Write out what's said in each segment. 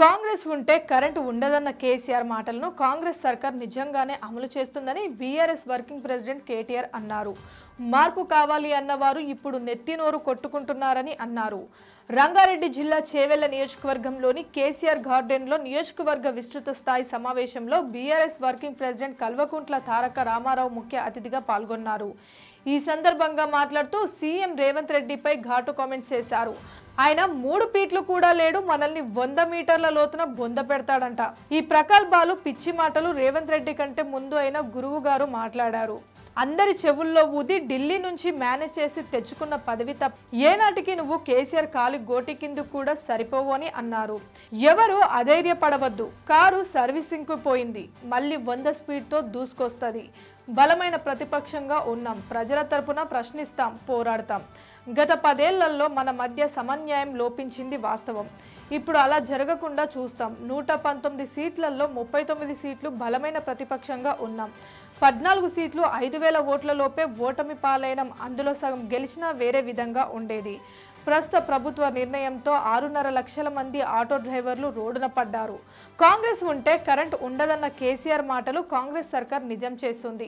కాంగ్రెస్ ఉంటే కరెంటు ఉండదన్న కేసీఆర్ మాటలను కాంగ్రెస్ సర్కార్ నిజంగానే అమలు చేస్తుందని బీఆర్ఎస్ వర్కింగ్ ప్రెసిడెంట్ కేటీఆర్ అన్నారు. మార్పు కావాలి అన్నవారు ఇప్పుడు నెత్తినోరు కొట్టుకుంటున్నారని అన్నారు. రంగారెడ్డి జిల్లా చేవెళ్ల నియోజకవర్గంలోని కేసీఆర్ గార్డెన్లో నియోజకవర్గ విస్తృత స్థాయి సమావేశంలో BRS working president Kalvakuntla Taraka Ramarao ముఖ్య అతిథిగా పాల్గొన్నారు. ఈ సందర్భంగా మాట్లాడుతూ సీఎం రేవంత్ రెడ్డిపై ఘాటు కామెంట్స్ చేశారు. ఆయన 3 ఫీట్లు కూడా లేడు, మనల్ని 100 మీటర్ల లోతున బొంద పెడతాడంట. ఈ ప్రకల్పాలు పిచ్చి మాటలు రేవంత్ రెడ్డి కంటే ముందు అయిన గురువు గారు మాట్లాడారు. అందరి చెవుల్లో ఊది ఢిల్లీ నుంచి మేనేజ్ చేసి తెచ్చుకున్న పదవి తప్ప ఏనాటికి నువ్వు కేసీఆర్ కాలి గోటి కింద కూడా సరిపోవు అని అన్నారు. ఎవరు అధైర్యపడవద్దు, కారు సర్వీసింగ్ కు పోయింది, మళ్ళీ 100 స్పీడ్తో దూసుకొస్తుంది. బలమైన ప్రతిపక్షంగా ఉన్నాం, ప్రజల తరపున ప్రశ్నిస్తాం, పోరాడతాం. గత 10 ఏళ్లలో మన మధ్య సమన్యాయం లోపించింది వాస్తవం. ఇప్పుడు అలా జరగకుండా చూస్తాం. 119 సీట్లలో 39 సీట్లు బలమైన ప్రతిపక్షంగా ఉన్నాం. 14 సీట్లు 5000 ఓట్ల లోపే ఓటమి పాలైనం. అందులో సగం గెలిచినా వేరే విధంగా ఉండేది. ప్రస్తుత ప్రభుత్వ నిర్ణయంతో 6.5 లక్షల మంది ఆటో డ్రైవర్లు రోడ్డున పడ్డారు. కాంగ్రెస్ ఉంటే కరెంట్ ఉండదన్న కేసీఆర్ మాటలు కాంగ్రెస్ సర్కార్ నిజం చేస్తుంది.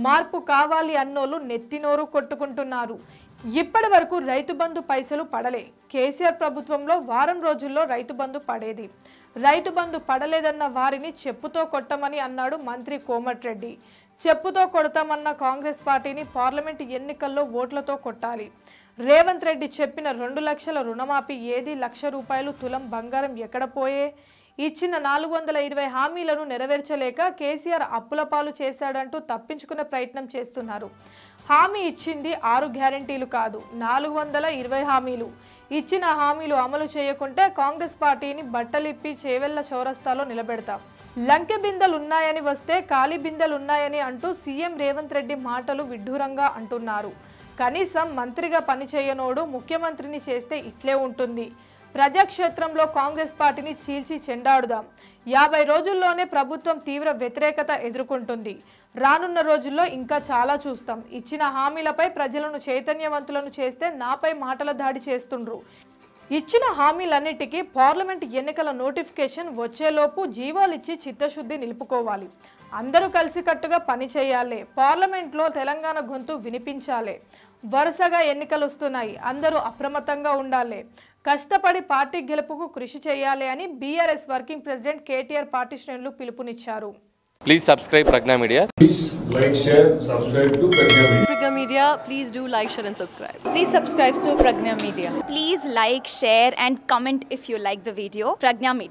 మార్పు కావాలి అన్నోళ్ళు నెత్తినోరు కొట్టుకుంటున్నారు. ఇప్పటి వరకు రైతు బంధు పైసలు పడలే. కేసీఆర్ ప్రభుత్వంలో వారం రోజుల్లో రైతు బంధు పడేది. రైతు బంధు పడలేదన్న వారిని చెప్పుతో కొట్టమని అన్నాడు మంత్రి కోమటిరెడ్డి. చెప్పుతో కొడతామన్న కాంగ్రెస్ పార్టీని పార్లమెంట్ ఎన్నికల్లో ఓట్లతో కొట్టాలి. రేవంత్ రెడ్డి చెప్పిన 2 లక్షల రుణమాఫీ ఏది? 1,00,000 రూపాయలు తులం బంగారం ఎక్కడ పోయే? ఇచ్చిన 420 హామీలను నెరవేర్చలేక కేసీఆర్ అప్పుల పాలు చేశాడంటూ తప్పించుకునే ప్రయత్నం చేస్తున్నారు. హామీ ఇచ్చింది 6 గ్యారెంటీలు కాదు, 420 హామీలు. ఇచ్చిన హామీలు అమలు చేయకుంటే కాంగ్రెస్ పార్టీని బట్టలిప్పి చేవెళ్ల చౌరస్తాలో నిలబెడతాం. లంకె బిందెలున్నాయని వస్తే ఖాళీ బిందెలున్నాయని అంటూ సీఎం రేవంత్ రెడ్డి మాటలు విడ్డూరంగా అంటున్నారు. కనీసం మంత్రిగా పనిచేయనోడు ముఖ్యమంత్రిని చేస్తే ఇట్లే ఉంటుంది. ప్రజాక్షేత్రంలో కాంగ్రెస్ పార్టీని చీల్చి చెండాడుదాం. 50 రోజుల్లోనే ప్రభుత్వం తీవ్ర వ్యతిరేకత ఎదుర్కొంటుంది. రానున్న రోజుల్లో ఇంకా చాలా చూస్తాం. ఇచ్చిన హామీలపై ప్రజలను చైతన్యవంతులను చేస్తే నాపై మాటల దాడి చేస్తుండ్రు. ఇచ్చిన హామీలన్నిటికీ పార్లమెంట్ ఎన్నికల నోటిఫికేషన్ వచ్చేలోపు జీవాలిచ్చి చిత్తశుద్ధి నిలుపుకోవాలి. అందరూ కలిసికట్టుగా పనిచేయాలి. పార్లమెంట్లో తెలంగాణ గొంతు వినిపించాలి. వరుసగా ఎన్నికలు వస్తున్నాయి, అందరూ అప్రమత్తంగా ఉండాలి. కష్టపడి పార్టీ గెలుపుకు కృషి చేయాలి అని BRS working president KTR party శ్రేణులు పిలుపునిచ్చారు. Please subscribe Pragna Media. Please like, share, subscribe to Pragna Media. Pragna Media, please do like, share and subscribe. Please subscribe to Pragna Media. Please like, share and comment if you like the video. Pragna Media.